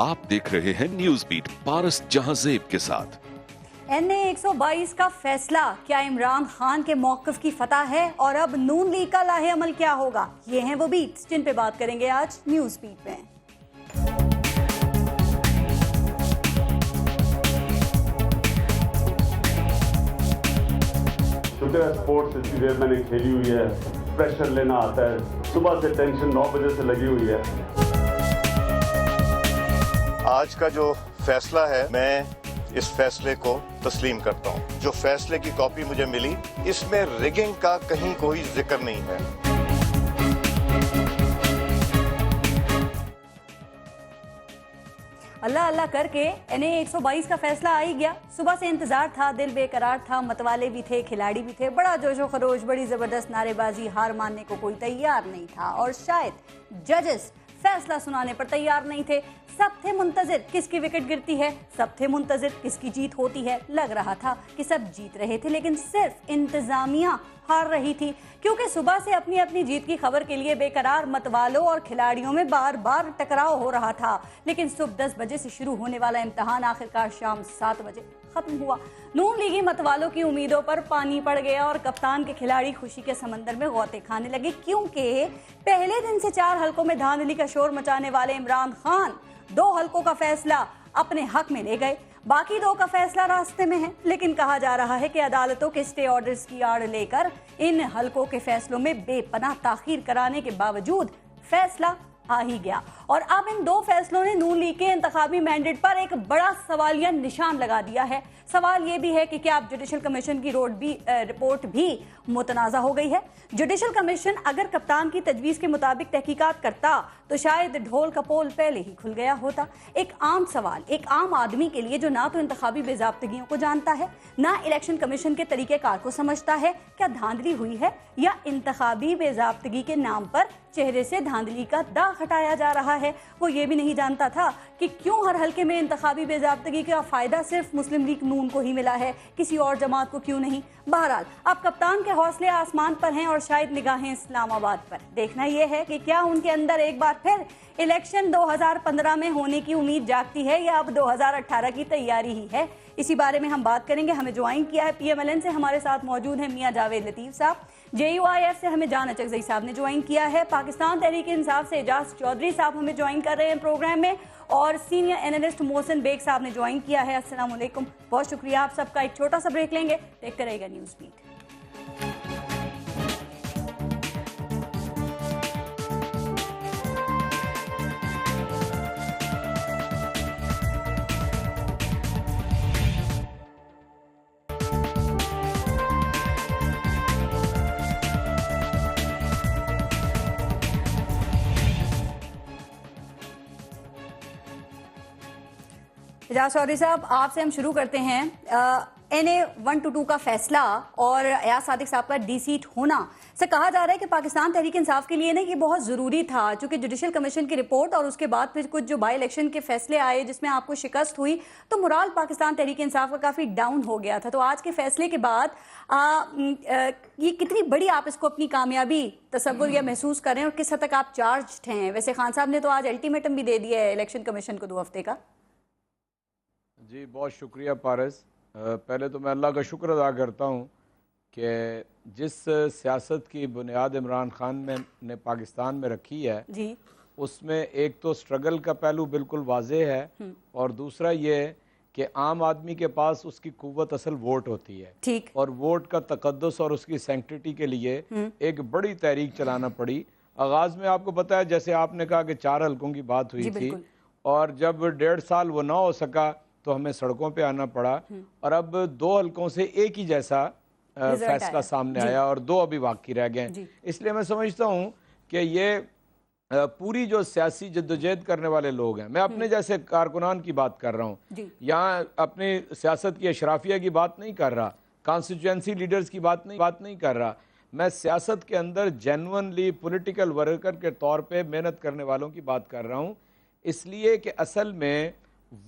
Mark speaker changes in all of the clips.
Speaker 1: आप देख रहे हैं न्यूज बीट पारस जहांजेब के साथ।
Speaker 2: NA 122 का फैसला क्या इमरान खान के मौक़िफ़ की फतह है और अब नून लीग का लाहे अमल क्या होगा? ये हैं वो बीट्स जिन पे बात करेंगे आज न्यूज बीट में।
Speaker 3: शुक्र है स्पोर्ट्स इतनी देर मैंने खेली हुई है, प्रेशर लेना आता है, सुबह से टेंशन 9 बजे से लगी हुई है।
Speaker 4: आज का जो फैसला है, मैं इस फैसले को तस्लीम करता हूं। जो फैसले की कॉपी मुझे मिली, इसमें रिगिंग का कहीं कोई जिक्र नहीं है।
Speaker 2: अल्लाह अल्लाह करके NA 122 का फैसला आ ही गया। सुबह से इंतजार था, दिल बेकरार था, मतवाले भी थे, खिलाड़ी भी थे, बड़ा जोशो खरोश, बड़ी जबरदस्त नारेबाजी, हार मानने को कोई तैयार नहीं था और शायद जजेस फैसला सुनाने पर तैयार नहीं थे। सब थे मुंतजिर किसकी विकेट गिरती है, सब थे मुंतजिर किसकी जीत होती है। लग रहा था कि सब जीत रहे थे, लेकिन सिर्फ इंतजामिया हार रही थी, क्योंकि सुबह से अपनी अपनी जीत की खबर के लिए बेकरार मतवालों और खिलाड़ियों में बार बार टकराव हो रहा था। लेकिन सुबह 10 बजे से शुरू होने वाला इम्तहान आखिरकार शाम 7 बजे खत्म हुआ। नून लीगी मतवालों की उम्मीदों पर पानी पड़ गया और कप्तान के खिलाड़ी खुशी के समंदर में गौते खाने लगे, क्योंकि पहले दिन से 4 हलकों में धांधली का शोर मचाने वाले इमरान खान 2 हलकों का फैसला अपने हक में ले गए। बाकी 2 का फैसला रास्ते में है, लेकिन कहा जा रहा है कि अदालतों के स्टे ऑर्डर्स की आड़ लेकर इन हलकों के फैसलों में बेपनाह ताखीर कराने के बावजूद फैसला आ ही गया। और अब इन 2 फैसलों ने नून लीग के इंतखाबी मैंडेट पर एक बड़ा सवालिया निशान लगा दिया है। सवाल ये भी है कि क्या अब जुडिशल कमीशन की रिपोर्ट भी मुतनाज़ा हो गई है। जुडिशल कमीशन अगर कप्तान की तजवीज़ के मुताबिक तहकीकात करता तो शायद ढोल का पोल पहले ही खुल गया होता। एक आम सवाल एक आम आदमी के लिए जो ना तो इंतखाबी बेज़ाब्तगियों को जानता है, ना इलेक्शन कमीशन के तरीक़ेकार को समझता है, क्या धांधली हुई है या इंतखाबी बेज़ाब्तगी के नाम पर चेहरे से धांधली का दाग हटाया जा रहा है। वो ये भी नहीं जानता था कि क्यों हर हल्के में इंतखाबी बेज़ाब्तगी का फ़ायदा सिर्फ मुस्लिम लीग नून को ही मिला है, किसी और जमात को क्यों नहीं। बहरहाल अब कप्तान के हौसले आसमान पर हैं और शायद निगाहें इस्लामाबाद पर। देखना यह है कि क्या उनके अंदर एक बार फिर इलेक्शन 2015 में होने की उम्मीद जागती है या अब 2018 की तैयारी ही है। इसी बारे में हम बात करेंगे। हमें ज्वाइन किया है PMLN से, हमारे साथ मौजूद हैं मियां जावेद लतीफ़ साहब। JUIF से हमें जान अचकज़ई साहब ने ज्वाइन किया है। पाकिस्तान तहरीक इंसाफ से एजाज चौधरी साहब हमें ज्वाइन कर रहे हैं प्रोग्राम में, और सीनियर एनालिस्ट मोहसिन बेग साहब ने ज्वाइन किया है। अस्सलाम वालेकुम, बहुत शुक्रिया आप सबका। एक छोटा सा ब्रेक लेंगे, देखते रहेगा न्यूज़ बीट। एजाज चौधरी साहब, आपसे हम शुरू करते हैं। NA 122 का फैसला और अयाज सादिक साहब का डी-सीट होना से कहा जा रहा है कि पाकिस्तान तहरीक इंसाफ के लिए ना ये बहुत ज़रूरी था, चूँकि जुडिशल कमीशन की रिपोर्ट और उसके बाद फिर कुछ जो बाई इलेक्शन के फैसले आए जिसमें आपको शिकस्त हुई, तो मुराल पाकिस्तान तहरीक इंसाफ का काफ़ी डाउन हो गया था। तो आज के फैसले के बाद ये कितनी बड़ी आप इसको अपनी कामयाबी तसव्वुर या महसूस कर रहे हैं और किस हद तक आप चार्ज हैं? वैसे खान साहब ने तो आज अल्टीमेटम भी दे दिया है इलेक्शन कमीशन को 2 हफ्ते का।
Speaker 5: जी बहुत शुक्रिया पारस। पहले तो मैं अल्लाह का शुक्र अदा करता हूँ कि जिस सियासत की बुनियाद इमरान खान ने पाकिस्तान में रखी है
Speaker 2: जी,
Speaker 5: उसमें एक तो स्ट्रगल का पहलू बिल्कुल वाज़ेह है और दूसरा ये कि आम आदमी के पास उसकी कुव्वत असल वोट होती है।
Speaker 2: ठीक।
Speaker 5: और वोट का तकद्दुस और उसकी सैंक्टिटी के लिए एक बड़ी तहरीक चलाना पड़ी। आगाज़ में आपको पता है, जैसे आपने कहा कि 4 हल्कों की बात हुई थी और जब 1.5 साल वो ना हो सका तो हमें सड़कों पे आना पड़ा, और अब 2 हल्कों से एक ही जैसा फैसला सामने आया और 2 अभी बाकी रह गए। इसलिए मैं समझता हूँ कि ये पूरी जो सियासी जद्दोजहद करने वाले लोग हैं, मैं अपने जैसे कारकुनान की बात कर रहा हूँ, यहाँ अपनी सियासत की अशराफिया की बात नहीं कर रहा, कॉन्स्टिट्यूएंसी लीडर्स की बात नहीं कर रहा, मैं सियासत के अंदर जेन्युइनली पॉलिटिकल वर्कर के तौर पे मेहनत करने वालों की बात कर रहा हूँ। इसलिए कि असल में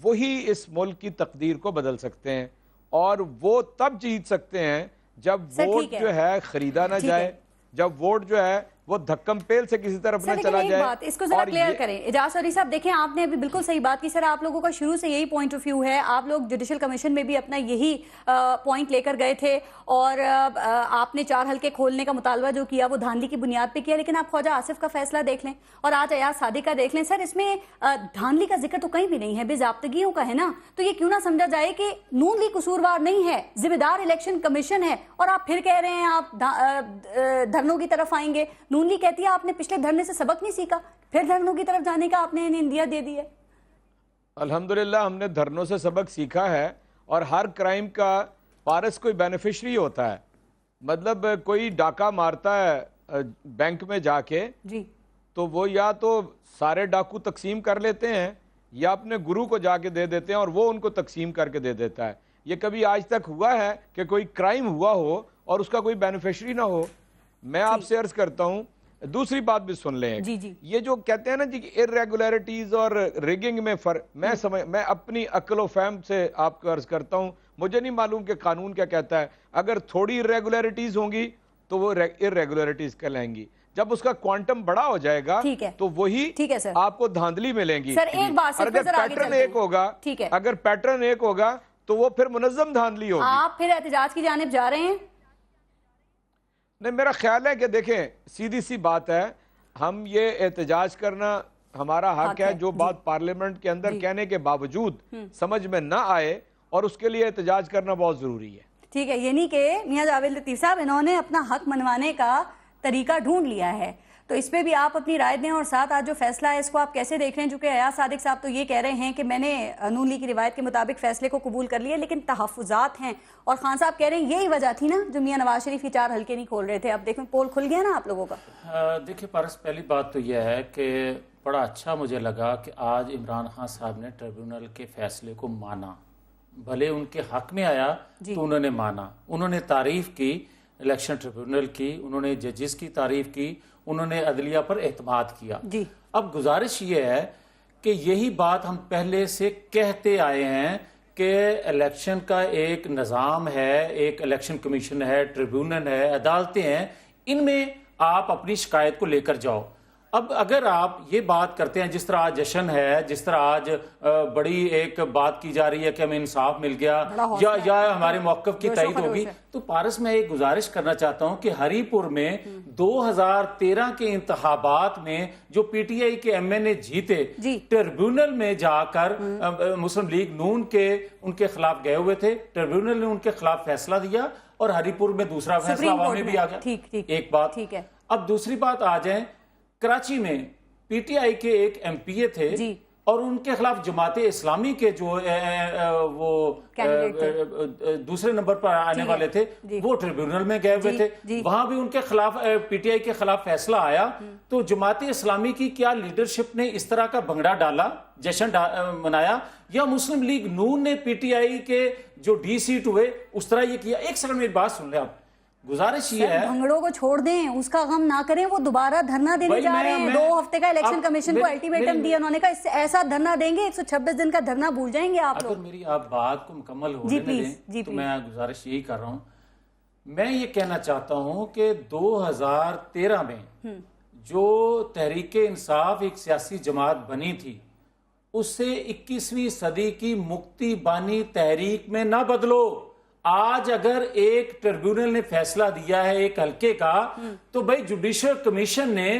Speaker 5: वही इस मुल्क की तकदीर को बदल सकते हैं और वो तब जीत सकते हैं जब वोट जो है खरीदा ना जाए, जब वोट जो है वो धक्कम पेल से किसी तरफ
Speaker 2: सर,
Speaker 5: न चला
Speaker 2: एक
Speaker 5: जाए।
Speaker 2: बात इसको जरा क्लियर करें। इजाज सौरी साहब, देखें आपने अभी बिल्कुल सही बात की। सर, आप लोगों का शुरू से यही पॉइंट ऑफ व्यू है, आप लोग जुडिशल कमीशन में भी अपना यही पॉइंट लेकर गए थे और आपने 4 हल्के खोलने का मुतालबा जो किया वो धांधली की बुनियाद पे किया। लेकिन आप ख्वाजा आसिफ का फैसला देख लें और आज अयाज सादिक का देख लें, सर इसमें धांधली का जिक्र तो कहीं भी नहीं है, बेजाब्तगियों का है ना। तो ये क्यों ना समझा जाए कि नून लीग कसूरवार नहीं है, जिम्मेदार इलेक्शन कमीशन है। और आप फिर कह रहे हैं आप धरनों की तरफ आएंगे। नून लीग कहती है आपने पिछले धरने से सबक नहीं सीखा, फिर धरनों की तरफ जाने का आपने इंदिया दे दी है।
Speaker 5: अल्हम्दुलिल्लाह हमने धरनों से सबक सीखा है और हर क्राइम का पारस कोई बेनिफिशरी होता है। मतलब कोई डाका मारता है बैंक में जाके
Speaker 2: जी,
Speaker 5: तो वो या तो सारे डाकू तकसीम कर लेते हैं या अपने गुरु को जाके दे देते हैं और वो उनको तकसीम करके दे देता है। ये कभी आज तक हुआ है कि कोई क्राइम हुआ हो और उसका कोई बेनिफिशरी ना हो? मैं आपसे अर्ज करता हूं, दूसरी बात भी सुन लें।
Speaker 2: जी जी,
Speaker 5: ये जो कहते हैं ना जी इरेगुलरिटीज और रिगिंग में फर्क, मैं अपनी अक्ल फहम से आपको अर्ज करता हूं, मुझे नहीं मालूम कि कानून क्या कहता है। अगर थोड़ी इरेगुलरिटीज होंगी तो वो इरेगुलरिटीज कहलाएंगी, जब उसका क्वांटम बड़ा हो जाएगा
Speaker 2: ठीक है,
Speaker 5: तो वही
Speaker 2: ठीक है सर,
Speaker 5: आपको धांधली मिलेंगी।
Speaker 2: सर एक बात सर,
Speaker 5: अगर पैटर्न एक होगा,
Speaker 2: ठीक है,
Speaker 5: अगर पैटर्न एक होगा तो वो फिर मुनज़्ज़म धांधली होगी।
Speaker 2: आप फिर एहतजाज की जानिब जा रहे हैं?
Speaker 5: नहीं, मेरा ख्याल है कि देखें सीधी सी बात है, हम ये एहतजाज करना हमारा हक है। जो बात पार्लियामेंट के अंदर कहने के बावजूद समझ में ना आए और उसके लिए एहतजाज करना बहुत जरूरी है।
Speaker 2: ठीक है, ये नहीं कि मियां जावेद लतीफ साहब इन्होंने अपना हक मनवाने का तरीका ढूंढ लिया है, तो इस पे भी आप अपनी राय दें। और साथ आज जो फैसला है इसको आप कैसे देख रहे हैं? चूंकि अयाज सादिक साहब तो ये कह रहे हैं कि मैंने नून लीग की रिवायत के मुताबिक फैसले को कबूल कर लिया, लेकिन तहफ़्फ़ुज़ात हैं। और खान साहब कह रहे हैं यही वजह थी ना जो मियां नवाज शरीफ की 4 हल्के नहीं खोल रहे थे। अब देखें पोल खुल गया ना आप लोगों का।
Speaker 6: देखिए पारस, पहली बात तो यह है कि बड़ा अच्छा मुझे लगा कि आज इमरान खान साहब ने ट्रिब्यूनल के फैसले को माना, भले उनके हक में आया तो उन्होंने माना। उन्होंने तारीफ की इलेक्शन ट्रिब्यूनल की, उन्होंने जजेस की तारीफ की, उन्होंने अदलिया पर एतमाद किया
Speaker 2: जी।
Speaker 6: अब गुजारिश ये है कि यही बात हम पहले से कहते आए हैं कि इलेक्शन का एक निज़ाम है, एक इलेक्शन कमीशन है, ट्रिब्यूनल है, अदालतें हैं, इनमें आप अपनी शिकायत को लेकर जाओ। अब अगर आप ये बात करते हैं जिस तरह आज जश्न है, जिस तरह आज बड़ी एक बात की जा रही है कि हमें इंसाफ मिल गया या हमारे मौक़िफ़ की तईद होगी, तो पारस मैं एक गुजारिश करना चाहता हूं कि हरीपुर में 2013 के इंतखाबात में जो पीटीआई के एमएनए जीते, ट्रिब्यूनल में जाकर मुस्लिम लीग नून के उनके खिलाफ गए हुए थे, ट्रिब्यूनल ने उनके खिलाफ फैसला दिया और हरीपुर में दूसरा फैसला अवाम में भी आ गया। एक बात ठीक है। अब दूसरी बात आ जाए, कराची में पीटीआई के एक एमपीए थे और उनके खिलाफ जमाते इस्लामी के जो वो दूसरे नंबर पर आने वाले थे वो ट्रिब्यूनल में गए हुए थे, वहां भी उनके खिलाफ पीटीआई के खिलाफ फैसला आया। तो जमाते इस्लामी की क्या लीडरशिप ने इस तरह का भंगड़ा डाला, जश्न मनाया, या मुस्लिम लीग नून ने पीटीआई के जो डी सीट हुए उस तरह ये किया? एक सेकंड मेरी बात सुन ले आप। गुजारिश ये है,
Speaker 2: भंगड़ों को छोड़ दें, उसका गम ना करें। वो दोबारा धरना देने जा रहे हैं। 2 हफ्ते का इलेक्शन कमीशन को अल्टीमेटम दिया उन्होंने, कहा इससे ऐसा धरना देंगे 126 दिन का धरना भूल जाएंगे आप लोग।
Speaker 6: अगर मेरी आप बात को मुकम्मल होने दें तो मैं गुजारिश यही कर रहा हूं। मैं ये कहना चाहता हूं कि 2013 में जो तहरीके इंसाफ एक सियासी जमात बनी थी उससे 21वीं सदी की मुक्ति बानी तहरीक में ना बदलो। आज अगर एक ट्रिब्यूनल ने फैसला दिया है एक हल्के का, तो भाई जुडिशल कमीशन ने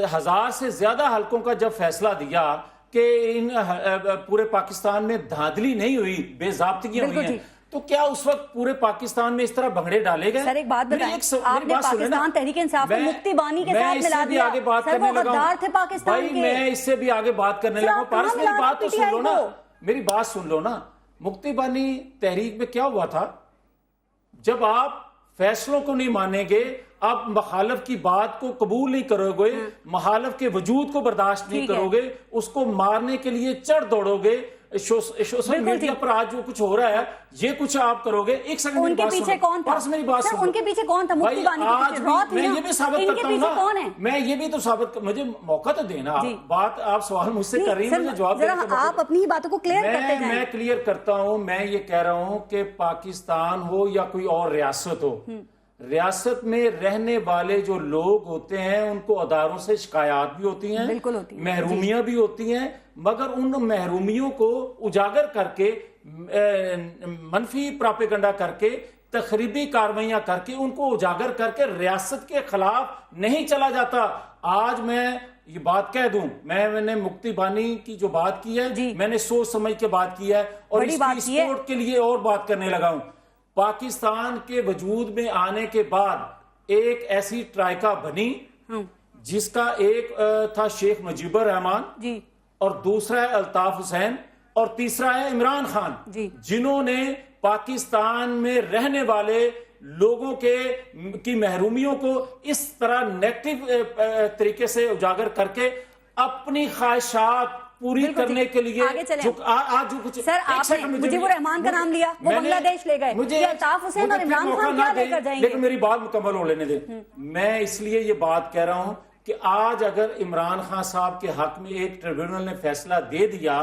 Speaker 6: 1000 से ज्यादा हल्कों का जब फैसला दिया कि इन पूरे पाकिस्तान में धांधली नहीं हुई, बेजाब्तगियां हुई हैं, तो क्या उस वक्त पूरे पाकिस्तान में इस तरह भंगड़े डाले गए?
Speaker 2: सर एक बात बताएं, आपने पाकिस्तान तहरीक इंसाफ को मुक्ति बानी के साथ मिला दिया।
Speaker 6: आगे बात करने लगा
Speaker 2: गद्दार थे पाकिस्तान के।
Speaker 6: मैं इससे भी आगे बात करने लगा। पारस मेरी बात तो सुन लो ना, मेरी बात सुन लो ना। मुक्ति बानी तहरीक में क्या हुआ था? जब आप फैसलों को नहीं मानेंगे, आप मुखालिफ की बात को कबूल नहीं करोगे, मुखालिफ के वजूद को बर्दाश्त नहीं करोगे, उसको मारने के लिए चढ़ दौड़ोगे, सोशल मीडिया पर आज जो कुछ हो रहा है ये कुछ आप करोगे। एक सेकंड
Speaker 2: उनके पीछे कौन था?
Speaker 6: मेरी बात सुनो।
Speaker 2: उनके पीछे कौन था? मुक्ति बानी के पीछे रॉत
Speaker 6: मैं ये भी साबित करता हूं ना,
Speaker 2: कौन है?
Speaker 6: मैं ये भी तो साबित, मुझे मौका तो देना। बात आप सवाल मुझसे कर रही हैं, मुझे जवाब देना।
Speaker 2: आप अपनी बातों को क्लियर करते जाएं।
Speaker 6: मैं क्लियर करता हूं। मैं ये कह रहा हूं कि पाकिस्तान हो या कोई और रियासत हो, रियासत में रहने वाले जो लोग होते हैं उनको अदारों से शिकायत भी होती हैं,
Speaker 2: बिल्कुल होती हैं,
Speaker 6: महरूमियां भी होती हैं, मगर उन महरूमियों को उजागर करके मनफी प्रोपेगेंडा करके तखरीबी कार्रवाइयां करके उनको उजागर करके रियासत के खिलाफ नहीं चला जाता। आज मैं ये बात कह दूं, मैंने मुक्ति बानी की जो बात की है मैंने सोच समझ के बात की है और इसकी स्पोर्ट के लिए और बात करने लगा हूं। पाकिस्तान के वजूद में आने के बाद एक ऐसी ट्राइका बनी जिसका एक था शेख मुजीबुर रहमान और दूसरा है अल्ताफ हुसैन और तीसरा है इमरान खान, जिन्होंने पाकिस्तान में रहने वाले लोगों की महरूमियों को इस तरह नेगेटिव तरीके से उजागर करके अपनी ख्वाहिशात पूरी करने के लिए
Speaker 2: आज कुछ सर आपने मुजीबुर रहमान का नाम लिया, वो बांग्लादेश ले गए, मुझे अल्ताफ हुसैन और इमरान खान क्या लेकर जाएंगे?
Speaker 6: लेकिन मेरी बात मुकम्मल हो लेने दे। मैं इसलिए ये बात कह रहा हूं कि आज अगर इमरान खान साहब के हक में एक ट्रिब्यूनल ने फैसला दे दिया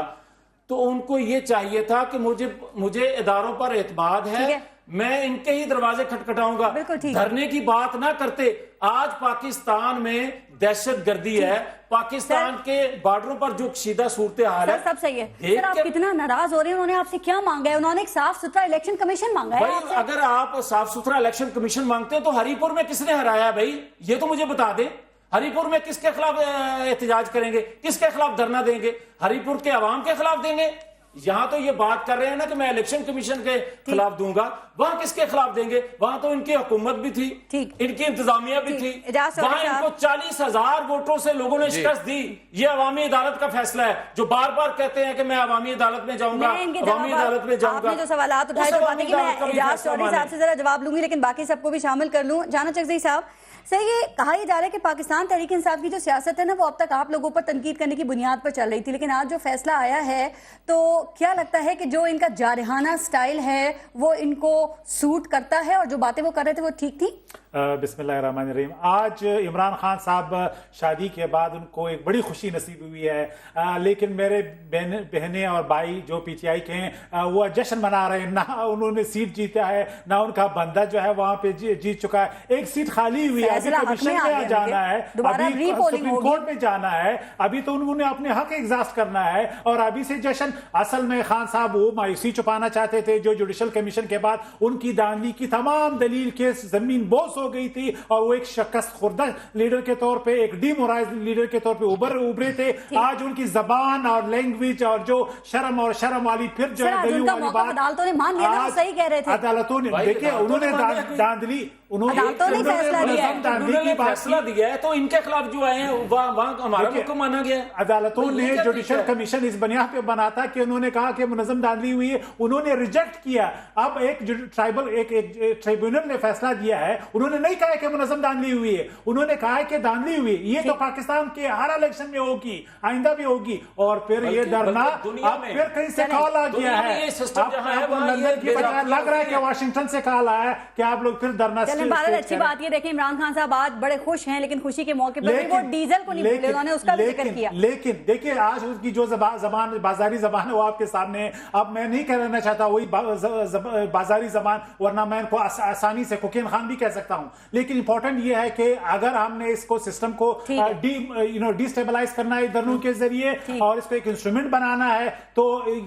Speaker 6: तो उनको ये चाहिए था कि मुझे इदारों पर एतमाद है, मैं इनके ही दरवाजे खटखटाऊंगा, धरने की बात ना करते। आज पाकिस्तान में दहशत गर्दी है, पाकिस्तान के बॉर्डरों पर जो कशीदा सूरत हाल है,
Speaker 2: सब सही है। सर आप कितना नाराज हो रहे हैं? उन्होंने आपसे क्या मांगा है? उन्होंने एक साफ सुथरा इलेक्शन कमीशन मांगा है आपसे।
Speaker 6: अगर आप साफ सुथरा इलेक्शन कमीशन मांगते हैं तो हरिपुर में किसने हराया भाई, ये तो मुझे बता दें। हरिपुर में किसके खिलाफ एहतजाज करेंगे, किसके खिलाफ धरना देंगे? हरिपुर के अवाम के खिलाफ देंगे। यहां तो ये बात कर रहे हैं ना कि मैं इलेक्शन कमीशन के खिलाफ दूंगा, वहां किसके खिलाफ देंगे? वहां तो इनकी हुकूमत भी थी, इनकी इंतजामिया भी थी, वहां इनको 40,000 वोटों से लोगों ने शिकस्त दी। ये अवामी अदालत का फैसला है, जो बार बार कहते हैं कि मैं अवामी अदालत में जाऊंगा, अवामी अदालत में जाऊंगा।
Speaker 2: आपने जो सवाल उठाए तो बात है कि मैं इजाज चौधरी साहब से जरा जवाब लूंगी, लेकिन बाकी सबको भी शामिल कर लूं। जाना चकज़ई साहब, सर ये कहा ही जा रहा है कि पाकिस्तान तहरीक इंसाफ की जो सियासत है ना, वो अब तक आप लोगों पर तनकीद करने की बुनियाद पर चल रही थी, लेकिन आज जो फैसला आया है तो क्या लगता है कि जो इनका जारहाना स्टाइल है वो इनको सूट करता है और जो बातें वो कर रहे थे वो ठीक थी?
Speaker 7: बिस्मिल्लाहिर्रहमानिर्रहीम। आज इमरान खान साहब शादी के बाद उनको एक बड़ी खुशी नसीब हुई है, लेकिन मेरे बहनें और भाई जो पीटीआई के हैं वो जश्न मना रहे हैं। ना उन्होंने सीट जीता है, ना उनका बंदा जो है वहां पे जीत चुका है। एक सीट खाली हुई है, अभी कमीशन में जाना है, अभी सुप्रीम कोर्ट में जाना है, अभी तो उन्होंने अपने हक एग्जास्ट करना है और अभी से जश्न। असल में खान साहब वो मायूसी छुपाना चाहते थे जो जुडिशल कमीशन के बाद उनकी दानवी की तमाम दलील के जमीन बोस हो गई थी और वो एक शिकस्त खुर्दा लीडर के तौर पे, एक डिमोराइज लीडर के तौर पे उभरे थे। आज उनकी जबान और लैंग्वेज और जो शर्म वाली फिर जो है
Speaker 2: अदालतों ने मान लिया ना, वो सही कह रहे थे।
Speaker 7: अदालतों ने देखिए उन्होंने दांधली
Speaker 6: फैसला दिया है तो इनके खिलाफ जो आए हैं वहां हमारा हुक्म माना गया।
Speaker 7: अदालतों ने जुडिशल कमीशन इस बुनियाद पे बना था कि उन्होंने कहा कि मुनज़्ज़म दांधली हुई है, उन्होंने रिजेक्ट किया। अब एक ट्राइब्यूनल ने फैसला दिया है, उन्होंने नहीं कहा कि मुनज़्ज़म दांधली हुई है, उन्होंने कहा है कि दांधली हुई। ये तो पाकिस्तान के हर इलेक्शन में होगी, आइंदा भी होगी। और फिर ये डरना अब फिर कहीं से कॉल आ गया है, लंदन की बजाय लग रहा है कि वाशिंगटन से कॉल आया है कि आप लोग फिर डरना।
Speaker 2: भारत अच्छी बात ये देखें, इमरान खान साहब आज बड़े खुश हैं, लेकिन खुशी के मौके पर वो डीजल को नहीं भूले, उन्होंने उसका भी जिक्र किया।
Speaker 7: लेकिन देखिए आज उसकी जो जबान बाजारी जबान है वो आपके सामने। अब मैं नहीं कहना चाहता वही बाजारी जबान, वरना मैं इनको आसानी से कोकीन खान भी कह सकता हूं। लेकिन इंपॉर्टेंट ये है कि अगर हमने इसको सिस्टम को डिस्टेबलाइज करना है धरनों के जरिए और इसको एक इंस्ट्रूमेंट बनाना है तो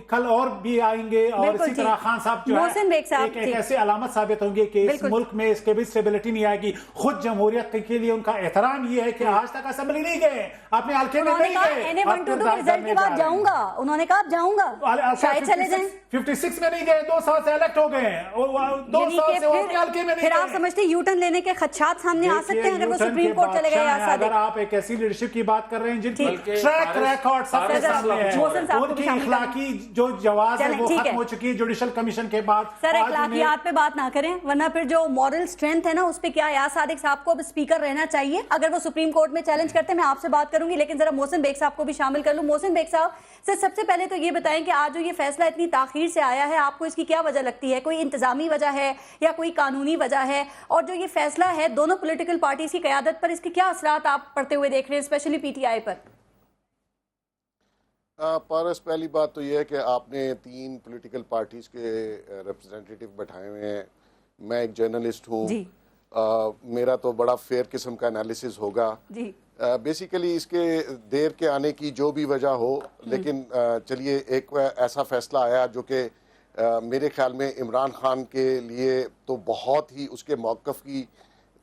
Speaker 7: कल और भी आएंगे और इसी तरह खान साहब जो है एक ऐसे अलामत साबित होंगे कि इस मुल्क में इसके भी स्टेबिलिटी नहीं आएगी। खुद जमहूरियत के लिए उनका एहतराम ये है कि आज तक असेंबली नहीं गए, अपने हल्के में नहीं गए।
Speaker 2: रिजल्ट के बाद जाऊंगा, उन्होंने कहा जाऊंगा, शायद चले जाएं।
Speaker 7: 56 में नहीं गए, 2 साल से इलेक्ट हो गए, 2 साल से होके हल्के में नहीं गए।
Speaker 2: फिर आप समझते हैं यूटर्न लेने के खदशात सामने आ सकते हैं अगर वो सुप्रीम कोर्ट चले गए?
Speaker 7: अगर आप एक ऐसी लीडरशिप की बात कर रहे हैं जिनकी ट्रैक रिकॉर्ड सबके सामने है, उनकी अखलाकी जो जवाब है वो खत्म हो चुकी है जुडिशल कमीशन के बाद।
Speaker 2: सर अखलाकियात पे बात ना करें, वरना फिर जो मॉरल स्ट्रेंथ है ना उस पे क्या याद सादिक साहब को अब स्पीकर रहना चाहिए अगर वो सुप्रीम कोर्ट में चैलेंज करते हैं। मैं आपसे बात करूंगी, लेकिन जरा मोहसिन बेग साहब को भी शामिल कर लूं। मोहसिन बेग साहब सर सबसे पहले तो ये बताएं कि आज जो ये फैसला इतनी ताखीर से आया है, आपको इसकी क्या वजह लगती है? कोई इंतजामी वजह है या कोई कानूनी वजह है? और जो ये फैसला है दोनों पॉलिटिकल पार्टीज की क़यादत पर, इसके क्या असरात आप पड़ते हुए देख रहे हैं, स्पेशली पीटीआई पर?
Speaker 8: पारस, पहली बात तो यह है कि आपने 3 पॉलिटिकल पार्टीज के रिप्रेजेंटेटिव बैठाए हुए हैं। मैं एक जर्नलिस्ट हूँ मेरा तो बड़ा फेयर किस्म का एनालिसिस होगा
Speaker 2: जी।
Speaker 8: बेसिकली इसके देर के आने की जो भी वजह हो, लेकिन चलिए एक ऐसा फैसला आया जो कि मेरे ख्याल में इमरान खान के लिए तो बहुत ही उसके मौक़िफ़ की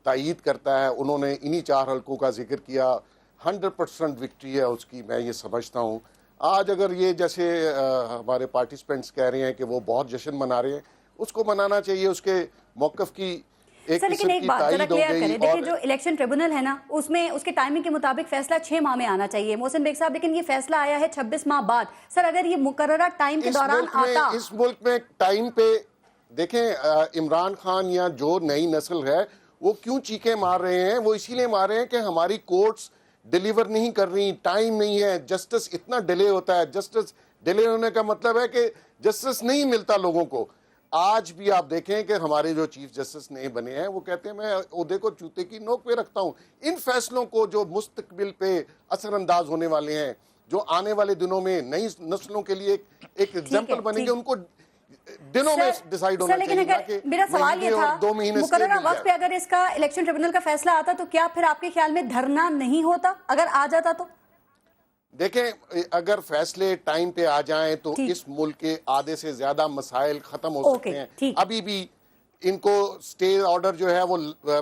Speaker 8: तायीद करता है। उन्होंने इन्हीं 4 हलकों का जिक्र किया, 100% विक्ट्री है उसकी, मैं ये समझता हूँ। आज अगर ये जैसे हमारे पार्टिसिपेंट्स कह रहे हैं कि वो बहुत जश्न मना रहे हैं, उसको मनाना चाहिए, उसके मौक़िफ़ की एक
Speaker 2: लेकिन एक बात जरा क्लियर करें, देखिए जो इलेक्शन ट्रिब्यूनल है ना, उसमें उसके टाइमिंग के मुताबिक फैसला 6 माह में आना चाहिए मोहसिन बेग साहब, लेकिन ये फैसला आया है 26 माह बाद। सर अगर ये मुकर्ररा टाइम के दौरान आता,
Speaker 8: इस मुल्क में टाइम पे देखें, इमरान खान या जो नई नस्ल है वो क्यों चीखें मार रहे हैं? वो इसीलिए मार रहे हैं कि हमारी कोर्ट्स डिलीवर नहीं कर रही, टाइम नहीं है, जस्टिस इतना डिले होता है। जस्टिस डिले होने का मतलब है कि जस्टिस नहीं मिलता लोगों को। आज भी आप देखें कि हमारे जो चीफ जस्टिस नए बने हैं वो कहते हैं मैं ओहदे को जूते की नोक पे रखता हूं। इन फैसलों को जो मुस्तकबिल पे असरअंदाज होने वाले हैं, जो आने वाले दिनों में नई नस्लों के लिए एक एग्जाम्पल बनेंगे, उनको दिनों में डिसाइड होना चाहिए।
Speaker 2: लेकिन मेरा सवाल ये था,
Speaker 8: 2 महीने
Speaker 2: मुकर्ररा वक्त पे अगर इसका इलेक्शन ट्रिब्यूनल का फैसला आता तो क्या फिर आपके ख्याल में धरना नहीं होता? अगर आ जाता तो
Speaker 8: देखें, अगर फैसले टाइम पे आ जाएं तो इस मुल्क के आधे से ज्यादा मसाइल खत्म हो सकते हैं। अभी भी इनको स्टे ऑर्डर जो है वो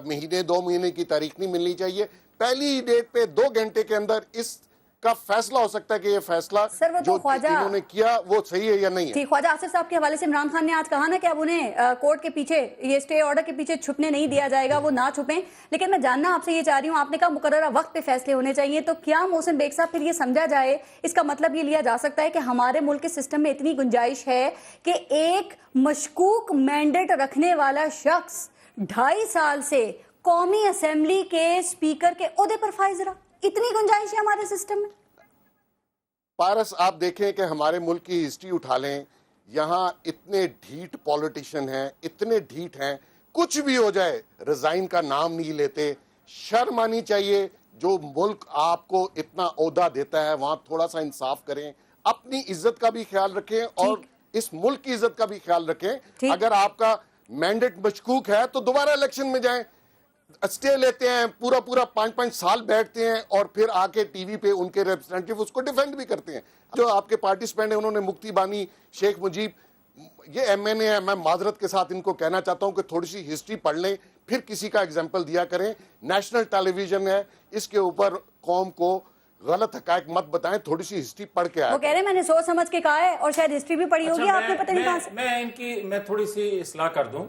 Speaker 8: महीने 2 महीने की तारीख नहीं मिलनी चाहिए। पहली डेट पे 2 घंटे के अंदर इस का फैसला हो सकता है कि ये फैसला जो इन्होंने किया वो सही है या नहीं है।
Speaker 2: ठीक, ख्वाजा आसिफ साहब के हवाले से इमरान खान ने आज कहा ना कि अब उन्हें कोर्ट के पीछे, ये स्टे ऑर्डर के पीछे छुपने नहीं दिया जाएगा, वो ना छुपें। लेकिन मैं जानना आपसे ये चाह रही हूँ, आपने कहा मुकर्ररा वक्त पे फैसले होने चाहिए, तो क्या मोहसिन बेग साहब फिर ये समझा जाए, इसका मतलब ये लिया जा सकता है कि हमारे मुल्क के सिस्टम में इतनी गुंजाइश है कि एक मशकूक मैंडेट रखने वाला शख्स 2.5 साल से कौमी असेंबली के स्पीकर के ओहदे पर फाइज रहा? इतनी गुंजाइश है हमारे सिस्टम में।
Speaker 8: पारस, आप देखें कि हमारे मुल्क की हिस्ट्री उठा लें, यहाँ इतने ढीठ पॉलिटिशियन हैं, इतने ढीठ हैं, कुछ भी हो जाए रिजाइन का नाम नहीं लेते। शर्म आनी चाहिए। जो मुल्क आपको इतना ओहदा देता है वहां थोड़ा सा इंसाफ करें, अपनी इज्जत का भी ख्याल रखें और इस मुल्क की इज्जत का भी ख्याल रखें। अगर आपका मैंडेट मशकूक है तो दोबारा इलेक्शन में जाएं, स्टे लेते हैं, पूरा 5-5 साल बैठते हैं और फिर आके टीवी पे उनके रिप्रेजेंटेटिव उसको डिफेंड भी करते हैं। जो आपके पार्टिसिपेंट है उन्होंने मुफ्ती बानी, शेख मुजीब, ये MNA है, मैं माजरत के साथ इनको कहना चाहता हूं कि थोड़ी सी हिस्ट्री पढ़ लें, फिर किसी का एग्जाम्पल दिया करें। नेशनल टेलीविजन है, इसके ऊपर कौम को गलत हकायक मत बताएं, थोड़ी सी हिस्ट्री पढ़ के आए।
Speaker 2: वो कह रहे हैं मैंने सोच समझ के कहा है और शायद हिस्ट्री भी पढ़ी होगी आपने, पता नहीं कहां से।
Speaker 6: मैं थोड़ी सी इस्लाह कर दूं,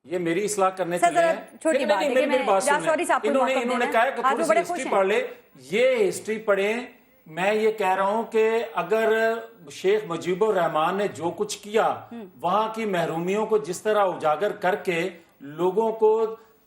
Speaker 6: ये मेरी इस्लाह करने के लिए
Speaker 2: छोटी बात है कि
Speaker 6: मेरी बात सुनिए। इन्होंने कहा कि थोड़ी सी हिस्ट्री पढ़ ले, ये हिस्ट्री पढ़ें। मैं ये कह रहा हूं कि अगर शेख मुजीबुर रहमान ने जो कुछ किया, वहां की महरूमियों को जिस तरह उजागर करके लोगों को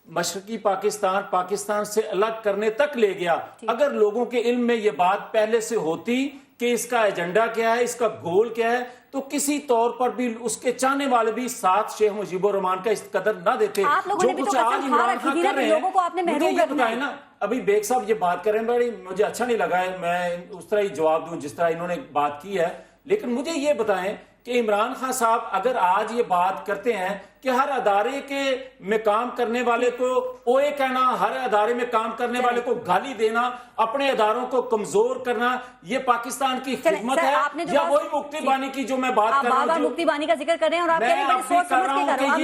Speaker 6: मशरकी पाकिस्तान से अलग करने तक ले गया, अगर लोगों के इल्म में ये बात पहले से होती कि इसका एजेंडा क्या है, इसका गोल क्या है, तो किसी तौर पर भी उसके चाहने वाले भी साथ शेख मुजीबुर रहमान का इस कदर ना देते। जो कुछ आज इमरान खान कर रहे हैं, मुझे ये बताए ना, अभी बेग साहब ये बात करें, बड़ी मुझे अच्छा नहीं लगा है, मैं उस तरह ही जवाब दूं जिस तरह इन्होंने बात की है। लेकिन मुझे ये बताएं कि इमरान खान साहब अगर आज ये बात करते हैं कि हर अदारे के में काम करने वाले को ओए कहना, हर अदारे में काम करने वाले को गाली देना, अपने अदारों को कमजोर करना, ये पाकिस्तान की खिदमत है या वही मुफ्ती बानी की जो मैं बात कर रहा हूं,
Speaker 2: मुफ्ती बानी का जिक्र कर रहे हैं और आप कह रहे हैं सोच समझ के कर रहा हूं।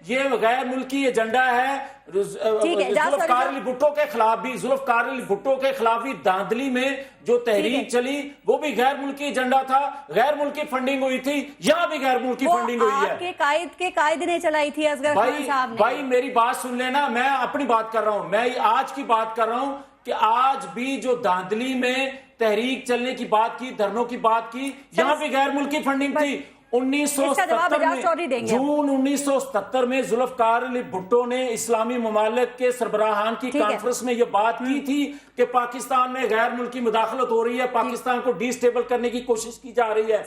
Speaker 6: ये गैर मुल्की एजेंडा है। जुल्फकार अली भुट्टो के खिलाफ भी दांदली में जो तहरीक चली वो भी गैर मुल्की एजेंडा था, गैर मुल्की फंडिंग हुई थी, यहाँ भी गैर मुल्की फंडिंग हुई है।
Speaker 2: आपके कायद ने चलाई थी असगर खान साहब ने।
Speaker 6: भाई मेरी बात सुन लेना, मैं अपनी बात कर रहा हूं, मैं आज की बात कर रहा हूं कि आज भी जो दांदली में तहरीक चलने की बात की, धरनों की बात की, यहाँ भी गैर मुल्की फंडिंग थी। 1977 में, जून 1977 में जुल्फकार अली भुट्टो ने इस्लामी ममालिक के सरबराहान की कॉन्फ्रेंस में यह बात की थी कि पाकिस्तान में गैर मुल्की मुदाखलत हो रही है, पाकिस्तान को डिस्टेबल करने की कोशिश की जा रही है।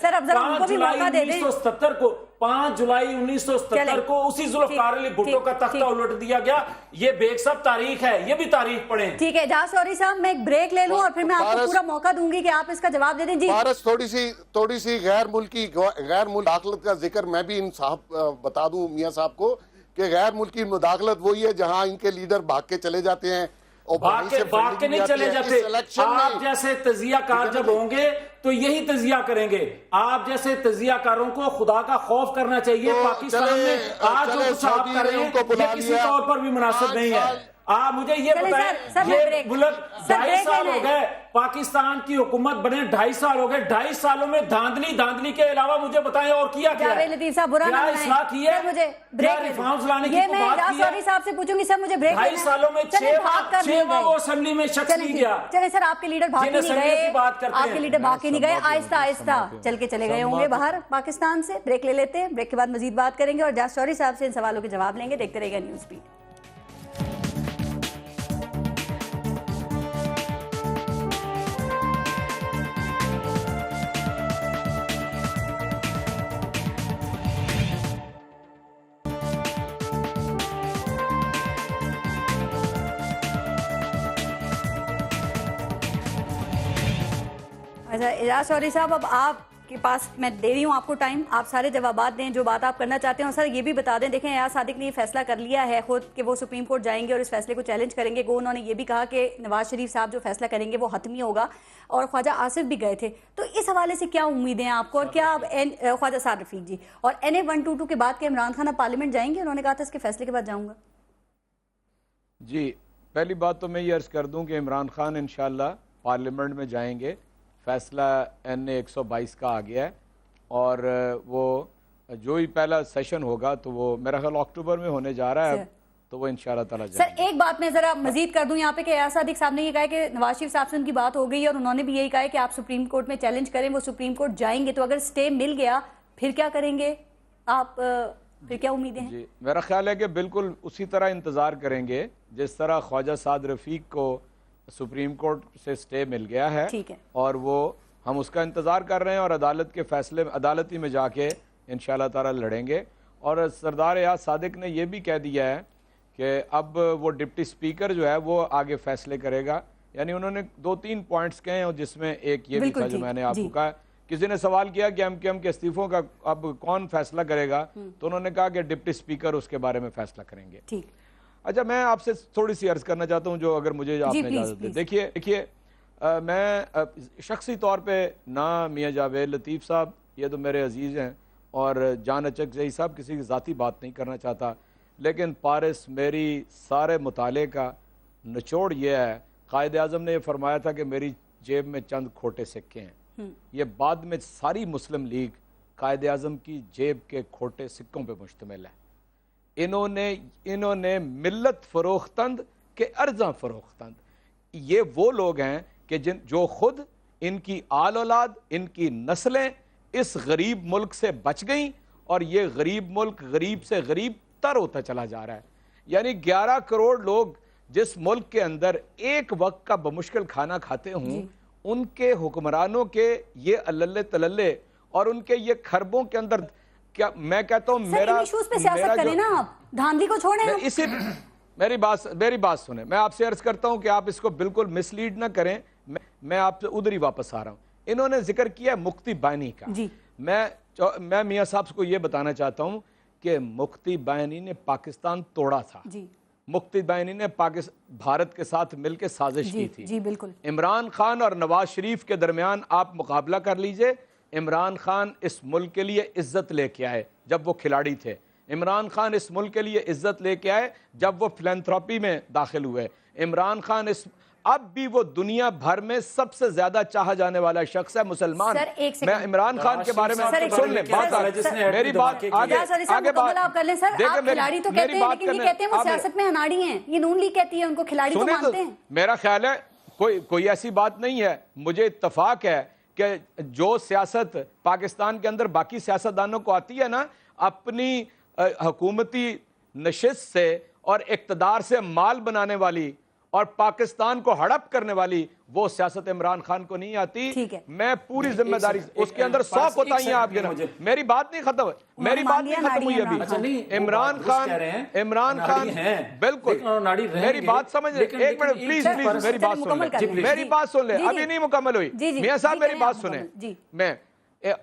Speaker 2: 5
Speaker 6: जुलाई 1970 को उसी जुल्फकार अली भुट्टो का तख्ता उलट दिया गया। ये बेगसब तारीख है, ये भी तारीख पढ़ें।
Speaker 2: ठीक है जासौरी साहब, मैं एक ब्रेक ले लूं और फिर मैं आपको पूरा मौका दूंगी कि आप इसका जवाब दे दें। जी
Speaker 8: भारत, थोड़ी सी गैर मुदाखलत का जिक्र मैं भी इन साहब बता दूं मियां साहब को कि गैर मुल्की मुदाखलत वही है जहां इनके लीडर भाग के चले जाते हैं और
Speaker 6: भाग के नहीं चले जाते। आप जैसे तजियाकार जब होंगे तो यही तजिया करेंगे। आप जैसे तजियाकारों को खुदा का खौफ करना चाहिए।
Speaker 8: तो
Speaker 6: पाकिस्तान में आज जो कुछ आप कर रहे हैं ये किसी तौर पर भी मुनासिब नहीं है। आप मुझे ये बताएं, ये मुल्क 2.5 साल हो गए, पाकिस्तान की हुकूमत बने 2.5 साल हो गए। 2.5 सालों में धांधली के अलावा मुझे बताएं और किया क्या है?
Speaker 2: लतीफ साहब बुरा
Speaker 6: क्या इस्लाह की है?
Speaker 2: मुझे ब्रेक
Speaker 6: रिफॉर्म्स लाने की
Speaker 2: ये
Speaker 6: तो
Speaker 2: मैं
Speaker 6: बात की है?
Speaker 2: रासौरी साहब से पूछूंगी। सर मुझे ब्रेक
Speaker 6: 2.5 सालों में 6 वो असेंबली में शख्स नहीं गया।
Speaker 2: चले सर, आपके लीडर भाग के नहीं गए, आपके लीडर भाग के नहीं गए, आहिस्ता आहिस्ता चल के चले गए होंगे बाहर पाकिस्तान से। ब्रेक ले लेते हैं, ब्रेक के बाद मजीद बात करेंगे और जासौरी साहब से इन सवालों के जवाब लेंगे। देखते रहेगा न्यूज़ बीट। अच्छा इजाज सॉरी साहब, अब आपके पास मैं दे रही हूँ आपको टाइम, आप सारे जवाबात दें जो बात आप करना चाहते हैं। सर ये भी बता दें, देखें एजाज सादिक ने ये फैसला कर लिया है खुद कि वो सुप्रीम कोर्ट जाएंगे और इस फैसले को चैलेंज करेंगे। गो उन्होंने ये भी कहा कि नवाज शरीफ साहब जो फैसला करेंगे वो हतमी होगा, और ख्वाजा आसिफ भी गए थे। तो इस हवाले से क्या उम्मीदें हैं आपको, और क्या ख्वाजा साद रफीक जी और NA 122 के बाद के इमरान खान अब पार्लियामेंट जाएंगे? उन्होंने कहा था इसके फैसले के बाद जाऊँगा।
Speaker 5: जी, पहली बात तो मैं ये अर्ज़ कर दूं कि इमरान खान इंशाअल्लाह पार्लियामेंट में जाएंगे। फैसला NA 122 का आ गया है और वो जो ही पहला सेशन होगा तो वो मेरा ख्याल अक्टूबर में होने जा रहा है, तो वो इंशाअल्लाह ताला जाएंगे।
Speaker 2: सर एक बात मैं जरा मजीद कर दूं यहाँ पे कि एजाज सादिक साहब ने ये कहा कि नवाज शरीफ साहब से उनकी बात हो गई और उन्होंने भी यही कहा है कि आप सुप्रीम कोर्ट में चैलेंज करें। वो सुप्रीम कोर्ट जाएंगे तो अगर स्टे मिल गया फिर क्या करेंगे आप, फिर क्या उम्मीदें हैं?
Speaker 5: जी, मेरा ख्याल है कि बिल्कुल उसी तरह इंतज़ार करेंगे जिस तरह ख्वाजा साद रफीक को सुप्रीम कोर्ट से स्टे मिल गया है,
Speaker 2: ठीक है,
Speaker 5: और वो हम उसका इंतज़ार कर रहे हैं और अदालत के फैसले अदालती में जाके इंशाअल्लाह ताला लड़ेंगे। और सरदार एजाज सादिक ने यह भी कह दिया है कि अब वो डिप्टी स्पीकर जो है वो आगे फैसले करेगा। यानी उन्होंने 2-3 पॉइंट्स कहे हैं जिसमें एक ये भी था जो मैंने आपको कहा। किसी ने सवाल किया कि MKM के इस्तीफों का अब कौन फैसला करेगा, तो उन्होंने कहा कि डिप्टी स्पीकर उसके बारे में फैसला करेंगे।
Speaker 2: ठीक।
Speaker 5: अच्छा, मैं आपसे थोड़ी सी अर्ज करना चाहता हूं, जो अगर मुझे आपने इजाजत दी। देखिए मैं शख्सी तौर पे ना मियाँ जावेद लतीफ़ साहब, ये तो मेरे अजीज़ हैं, और जान अचकज़ई साहब किसी की ज़ाती बात नहीं करना चाहता, लेकिन पारिस मेरी सारे मुताले का निचोड़ ये है, कायद आज़म ने यह फरमाया था कि मेरी जेब में चंद खोटे सिक्के हैं। ये बाद में सारी मुस्लिम लीग कायद आज़म की जेब के खोटे सिक्कों पे मुश्तमिल है। इन्होंने मिल्लत फरोख्तंद के अर्जा फरोख्तंद, ये वो लोग हैं कि जो खुद इनकी आल औलाद, इनकी नस्लें इस गरीब मुल्क से बच गई, और ये गरीब मुल्क गरीब से गरीब तर होता चला जा रहा है। यानी 11 करोड़ लोग जिस मुल्क के अंदर एक वक्त का बमुश्किल खाना खाते हों, उनके हुक्मरानों के ये अल्लल्ले तलल्ले और उनके ये खरबों के अंदर, क्या मैं कहता हूं, मेरा
Speaker 2: सियासत करें ना आप, धांधली को छोड़ें।
Speaker 5: इसी मेरी बात सुने, मैं आपसे अर्ज करता हूं कि आप इसको बिल्कुल मिसलीड ना करें। मैं आपसे उधर ही वापस आ रहा हूं। इन्होंने जिक्र किया मुफ्ती बानी का जी। मैं मियाँ साहब को यह बताना चाहता हूं कि मुफ्ती बानी ने पाकिस्तान तोड़ा था जी। मुफ्ती बानी ने भारत के साथ मिलकर साजिश की थी
Speaker 2: जी, बिल्कुल।
Speaker 5: इमरान खान और नवाज शरीफ के दरमियान आप मुकाबला कर लीजिए। इमरान खान इस मुल्क के लिए इज्जत लेके आए जब वो खिलाड़ी थे। इमरान खान इस मुल्क के लिए इज्जत लेके आए जब वो फिलैंथ्रोपी में दाखिल हुए। इमरान खान अब भी वो दुनिया भर में सबसे ज्यादा चाहा जाने वाला शख्स है, मुसलमान। मैं इमरान खान के बारे में सुन ले, मेरी बात आगे बात कर ले सर। आप खिलाड़ी तो कहते हैं, लेकिन ये कहते हैं वो सियासत में अनाड़ी हैं। ये नून लीग कहती है उनको खिलाड़ी तो मानते हैं। मेरा ख्याल है कोई ऐसी बात नहीं है। मुझे इत्तफाक है कि जो सियासत पाकिस्तान के अंदर बाकी सियासतदानों को आती है ना, अपनी हुकूमती नशिस्त से और इक़्तिदार से माल बनाने वाली और पाकिस्तान को हड़प करने वाली, वो सियासत इमरान खान को नहीं आती। मैं पूरी जिम्मेदारी उसके अंदर 100 कोताहियां आपके ना। मेरी बात नहीं खत्म, मेरी बात नहीं खत्म हुई अभी। इमरान खान बिल्कुल, मेरी बात समझ, एक मिनट प्लीज मेरी बात सुन ले, मेरी बात सुन ले, अभी नहीं मुकम्मल हुई। मियां साहब मेरी बात सुने। मैं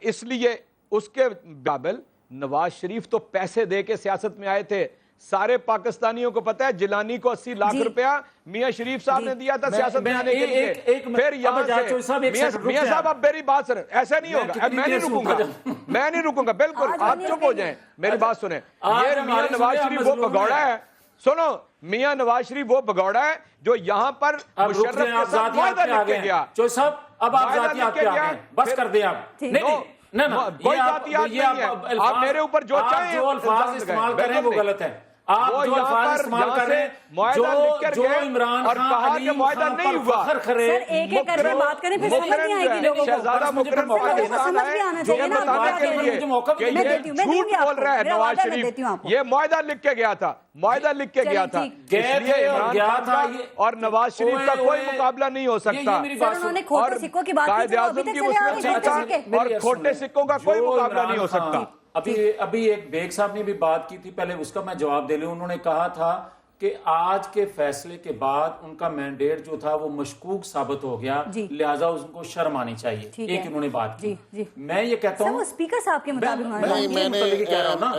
Speaker 5: इसलिए उसके काबिल नवाज शरीफ तो पैसे दे के सियासत में आए थे, सारे पाकिस्तानियों को पता है जिलानी को 80 लाख रुपया मियां शरीफ साहब ने दिया था सियासत में आने के लिए। फिर यहाँ से मियां साहब अब मेरी बात सुने, ऐसा नहीं होगा, मैं नहीं रुकूंगा, मैं नहीं रुकूंगा, बिल्कुल आप चुप हो जाएं, मेरी बात सुने। ये मियां नवाज शरीफ वो भगौड़ा है, सुनो, मियां नवाज शरीफ वो भगौड़ा है जो यहाँ पर मुशर्रफ के साथ वादा लिख के गया।
Speaker 6: अब आप जातियात पे आ गए, बस कर दे आप। नहीं ना
Speaker 5: कोई जातियात नहीं है, आप मेरे ऊपर जो चाहें
Speaker 6: जो अल्फाज इस्तेमाल करें वो गलत है। आप जो अल्फाज इस्तेमाल कर रहे हैं, जो इमरान
Speaker 5: और कहा कि मुआहदा नहीं हुआ।
Speaker 2: सर एक-एक करके बात करें, फिर समझ नहीं आएगी लोगों को।
Speaker 5: शहजादा मुकर्रम पाकिस्तान है जो ये बताने के लिए कि ये झूठ बोल रहा है नवाज शरीफ, ये मुआहदा लिख के गया था, मुआहदा लिख के गया था, इसलिए इमरान खान का और नवाज शरीफ का कोई मुकाबला नहीं हो सकता।
Speaker 2: उन्होंने खोटे सिक्कों की बात की,
Speaker 5: कायद-ए-आज़म की मुस्लिम और खोटे सिक्कों का कोई मुकाबला नहीं हो सकता।
Speaker 6: अभी एक बेग साहब ने भी बात की थी, पहले उसका मैं जवाब दे लूं। उन्होंने कहा था कि आज के फैसले के बाद उनका मैंडेट जो था वो मशकूक साबित हो गया, लिहाजा उनको शर्म आनी चाहिए। एक उन्होंने बात की। मैं ये कहता हूँ
Speaker 2: स्पीकर साहब के मुताबिक
Speaker 6: कह रहा हूँ ना,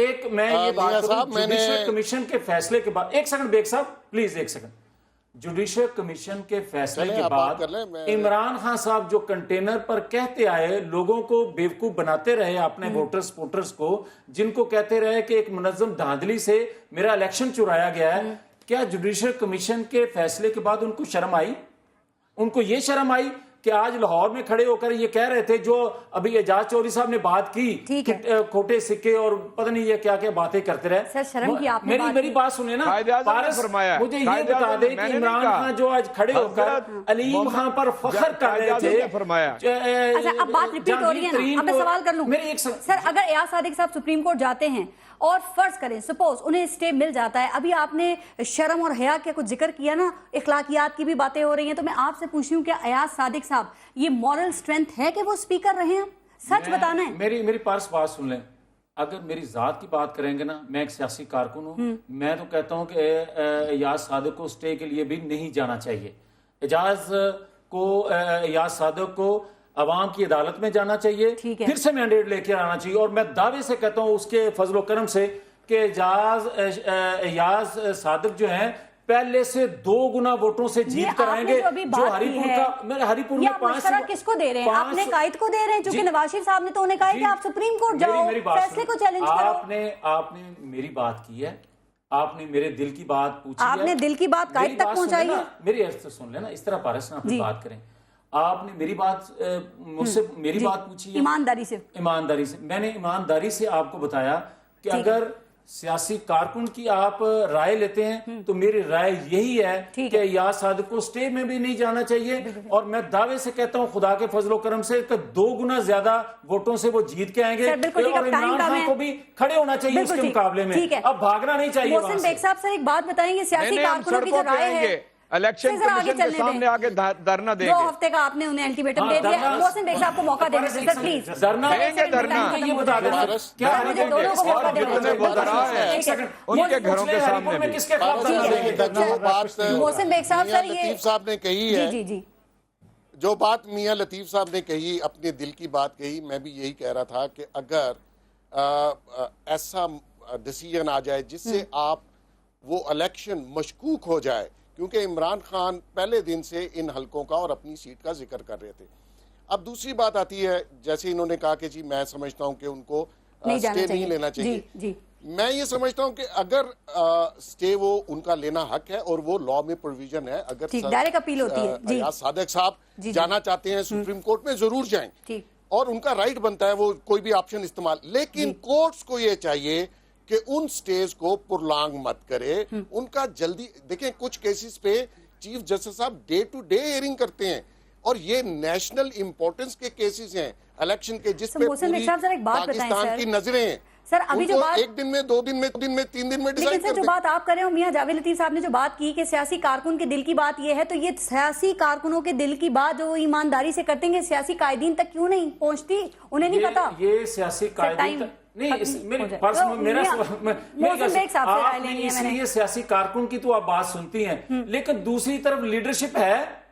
Speaker 6: एक मैं ये बात जुडिशल कमीशन के फैसले के बाद, एक सेकंड बेग साहब प्लीज, एक सेकंड। जुडिशल कमीशन के फैसले के बाद इमरान खान साहब जो कंटेनर पर कहते आए, लोगों को बेवकूफ बनाते रहे, अपने वोटर्स को, जिनको कहते रहे कि एक मुनज्जम धांधली से मेरा इलेक्शन चुराया गया है, क्या जुडिशल कमीशन के फैसले के बाद उनको शर्म आई? उनको ये शर्म आई कि आज लाहौर में खड़े होकर ये कह रहे थे, जो अभी एजाज चौधरी साहब ने बात की कि खोटे सिक्के और पता नहीं ये क्या क्या बातें करते रहे।
Speaker 2: सर शर्म की आपने
Speaker 6: मेरी बात सुनिए ना, मुझे ये बता दें कि इमरान खान जो आज खड़े होकर अलीम खान पर फख्र कर रहे थे।
Speaker 2: अच्छा अब बात रिपीट हो रही है ना, अब मैं सवाल कर लूं सर, अगर एयाज सादिक साहब सुप्रीम कोर्ट जाते हैं और फर्ज करें सपोज उन्हें स्टे मिल जाता है, अभी आपने शर्म और हया का कुछ जिक्र किया ना, इखलाकियात की भी बातें हो रही हैं, तो मैं आपसे पूछ रही हूँ क्या एयाज सादिक साहब ये मॉरल स्ट्रेंथ है कि वो स्पीकर रहे हैं? सच बताना है।
Speaker 6: मेरी पास बात सुन लें, अगर मेरी जात की बात करेंगे ना, मैं एक सियासी कारकुन हूँ, मैं तो कहता हूँ कि एयाज सादिक को स्टे के लिए भी नहीं जाना चाहिए। एयाज सादिक को अवाम की अदालत में जाना चाहिए, फिर से मैंडेट लेकर आना चाहिए, और मैं दावे से कहता हूं उसके फजलो करम से कि एयाज सादिक जो है पहले से 2 गुना वोटों से जीत कर आएंगे। जो हरिपुर का, हरिपुर में 5
Speaker 2: किसको दे रहे हैं? आपने कायद को दे रहे हैं, क्योंकि नवाज शरीफ साहब ने तो उन्हें कहा कि आप सुप्रीम कोर्ट जाओ, फैसले को चैलेंज करो।
Speaker 6: आपने मेरी बात की है, आपने मेरे दिल की बात पूछी,
Speaker 2: आपने दिल की बात कायद तक पहुंचाई है।
Speaker 6: मेरी अर्ज सुन लेना, इस तरह पारस ना अपनी बात करें। आपने मेरी बात मुझसे मेरी बात पूछी है
Speaker 2: ईमानदारी से
Speaker 6: मैंने ईमानदारी से आपको बताया कि अगर सियासी कारकुन की आप राय लेते हैं तो मेरी राय यही है कि एयाज सादिक को स्टे में भी नहीं जाना चाहिए, और मैं दावे से कहता हूं खुदा के फजलो करम से 2 गुना ज्यादा वोटों से वो जीत के आएंगे, और इमरान खान को भी खड़े होना चाहिए उसके मुकाबले में। अब भागना नहीं चाहिए।
Speaker 2: मोहसिन बेग साहब सर एक बात बताएंगे, सियासी कारकुनों की जो राय है,
Speaker 5: इलेक्शन कमीशन के सामने आके धरना देंगे।
Speaker 2: 2 हफ्ते का आपने उन्हें अल्टीमेटम दे दिया। मोहसिन बेग साहब को मौका देने दीजिए सर प्लीज।
Speaker 5: धरना
Speaker 6: ये बता देना क्या
Speaker 2: मुझे दोनों को मौका देना
Speaker 5: उनके घरों के सामने भी।
Speaker 6: किसके खिलाफ
Speaker 8: जो बात
Speaker 2: मोहसिन बेग साहब सर ये
Speaker 8: लतीफ साहब ने कही है,
Speaker 2: जी जी
Speaker 8: जो बात मियां लतीफ साहब ने कही, अपने दिल की बात कही, मैं भी यही कह रहा था कि अगर ऐसा डिसीजन आ जाए जिससे आप वो इलेक्शन मशकूक हो जाए, क्योंकि इमरान खान पहले दिन से इन हलकों का और अपनी सीट का जिक्र कर रहे थे। अब दूसरी बात आती है, जैसे इन्होंने कहा कि जी मैं समझता हूं कि उनको स्टे नहीं लेना चाहिए।
Speaker 2: जी।
Speaker 8: मैं ये समझता हूं कि अगर स्टे वो उनका लेना हक है और वो लॉ में प्रोविजन है, अगर
Speaker 2: डायरेक्ट अपील होती है।
Speaker 8: एयाज सादिक साहब जाना चाहते हैं सुप्रीम कोर्ट में जरूर जाएं, और उनका राइट बनता है वो कोई भी ऑप्शन इस्तेमाल, लेकिन कोर्ट्स को ये चाहिए कि उन स्टेज को पुरलांग मत करे, उनका जल्दी देखें। कुछ केसेस पे चीफ जस्टिस साहब डे टू डे हियरिंग करते हैं, और ये नेशनल इंपॉर्टेंस के केसेस हैं इलेक्शन के, जिस पे पूरी पाकिस्तान की नजरें हैं।
Speaker 2: सर अभी जो बात
Speaker 8: 1 दिन में 2 दिन में 3 दिन में डिसाइड
Speaker 2: करते हैं। जो बात आप कर रहे हो, मियां जावेद लतीफ साहब ने जो बात की कि सियासी कारकुन के दिल की बात ये है, तो ये सियासी कारकुनों के दिल की बात जो ईमानदारी से करते हैं, सियासी कायदीन तक क्यों नहीं पहुंचती? उन्हें नहीं पता
Speaker 6: ये सियासी कायदीन नहीं। इसलिए सियासी कारकुन की तो आप बात सुनती हैं, लेकिन दूसरी तरफ लीडरशिप है,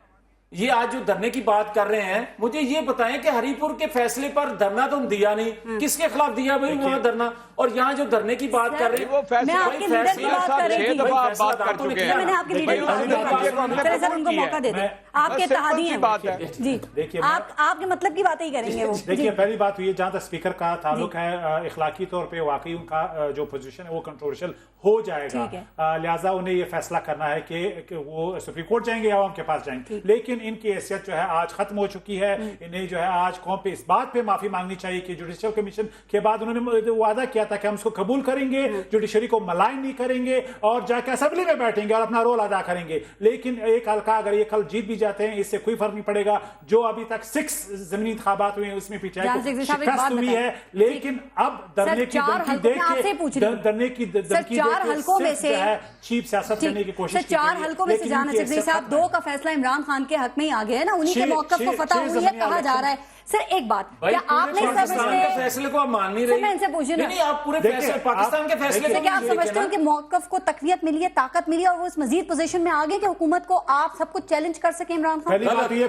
Speaker 6: ये आज जो धरने की बात कर रहे हैं, मुझे ये बताएं कि हरिपुर के फैसले पर धरना तो दिया नहीं, किसके खिलाफ दिया भाई वहां धरना? और यहाँ जो धरने की बात कर रहे हैं
Speaker 5: वो फैसले
Speaker 2: मैं आपके लीडर की बात कर रही थी।
Speaker 5: 6 दफा आप बात कर चुके हैं।
Speaker 2: मैंने आपके लीडर की बात कर सर उनको मौका दे दें। आपके इत्तेहादी हैं
Speaker 5: बात है।
Speaker 2: जी,
Speaker 7: देखिए
Speaker 2: आपके मतलब की बातें ही करेंगे वो।
Speaker 7: देखिए पहली बात हुई है जहां तक स्पीकर का ताल्लुक है, इखलाकी तौर पे वाकई उनका जो पोजीशन है वो कंट्रोवर्शियल हो जाएगा, लिहाजा उन्हें ये फैसला करना है कि वो सुप्रीम कोर्ट जाएंगे या आवाम के पास जाएंगे। लेकिन इनकी हैसियत जो है आज खत्म हो चुकी है। इन्हें जो है आज कौम पे इस बात पे माफी मांगनी चाहिए कि जुडिशियल कमीशन के बाद उन्होंने वादा किया था कि हम उसको कबूल करेंगे, जुडिशरी को मलाइन नहीं करेंगे और जाके असेंबली में बैठेंगे और अपना रोल अदा करेंगे। लेकिन एक हल्का अगर ये कल जीत भी जाते हैं इससे कोई फर्क नहीं पड़ेगा। जो अभी तक 6 जमीनी इंतखाबात हुए हैं उसमें पीछे शिकस्त हुई है, लेकिन अब धरने की धमकी देख के
Speaker 2: 4 हल्कों में से
Speaker 7: चीफ सियासत करने की कोशिश
Speaker 2: 4 हल्कों में से जाना चाहिए साहब 2 का फैसला इमरान खान के हक में ही आ गया है ना, उन्हीं के मौक़िफ़ को फतह हुई है कहा जा रहा है। सर एक बात, क्या आप नहीं समझते
Speaker 6: फैसले को आप मान नहीं रही?
Speaker 2: मैं इनसे पूछ रही हूं,
Speaker 6: आप पूरे फैसले पाकिस्तान के फैसले को
Speaker 2: क्या आप समझते हो कि मौक़िफ़ को तकवियत मिली है, ताकत मिली और वो इस मजीद पोजीशन में आ गए कि हुकूमत को आप सब कुछ चैलेंज कर सके इमरान खान?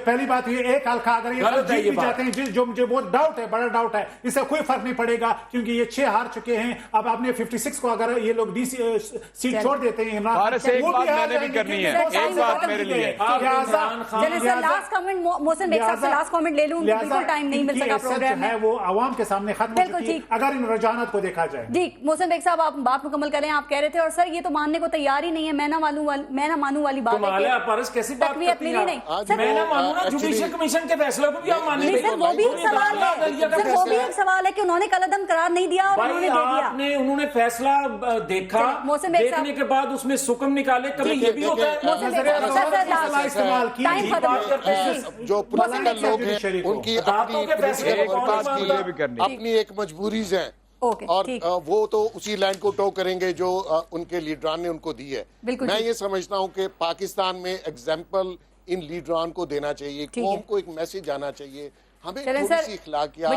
Speaker 7: पहली बात ये एक हल्का अगर ये जीत भी जाते हैं, जो मुझे बहुत डाउट है, बड़ा डाउट है, इससे कोई फर्क नहीं पड़ेगा क्योंकि ये 6 हार चुके हैं। अब आपने 56 को अगर ये लोग डीसी सीट छोड़ देते हैं इमरान,
Speaker 5: एक बात मैंने भी करनी है, एक बात मेरे लिए
Speaker 2: लास्ट कमेंट मोहसिन बेग साहब से लास्ट कमेंट ले लूं, बिल्कुल टाइम नहीं मिल सका प्रोग्राम में,
Speaker 7: वो आवाम के सामने खत्म हो चुकी है अगर इन रुझानात को देखा जाए।
Speaker 2: जी मोहसिन बेग साहब आप बात मुकम्मल करें, आप कह रहे थे और सर ये तो मानने को तैयार ही नहीं है, मैं ना मानू वाली बात है कि
Speaker 6: कैसी बात
Speaker 2: मिली नहीं।
Speaker 6: मैं ना मानूंगा जुडिशियल कमीशन के फैसले को भी आप मान नहीं।
Speaker 2: सर वो भी एक सवाल है, सर वो भी एक सवाल है कि उन्होंने कलअदम करार नहीं दिया और उन्होंने दे दिया।
Speaker 6: उन्होंने फैसला देखा, देखने के बाद उसमें सुकम निकाले, कभी ये भी होता है
Speaker 8: जो पुलिस लोग हैं उनकी अपनी एक मजबूरीज है और वो तो उसी लैंड को टो करेंगे जो उनके लीडरान ने उनको दी है। मैं ये समझता हूँ कि पाकिस्तान में एग्जाम्पल इन लीडरान को देना चाहिए, कौम को एक मैसेज आना चाहिए, हमें थोड़ी सी इखलाकियात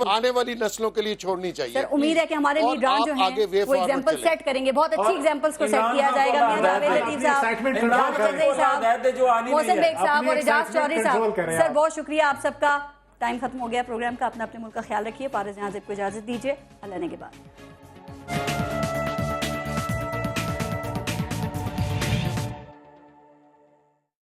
Speaker 8: आने वाली नस्लों के लिए छोड़नी चाहिए।
Speaker 2: सर उम्मीद है कि हमारे लीडरान जो हैं वो एग्जांपल सेट करेंगे, बहुत अच्छी एग्जांपल्स को सेट किया जाएगा। मोहसिन बेग साहब और एजाज चौधरी साहब, सर बहुत शुक्रिया आप सबका। टाइम खत्म हो गया प्रोग्राम का, अपना अपने मुल्क का ख्याल रखिए। पारस जहां को इजाजत दीजिए, अल्लाह ने के बाद।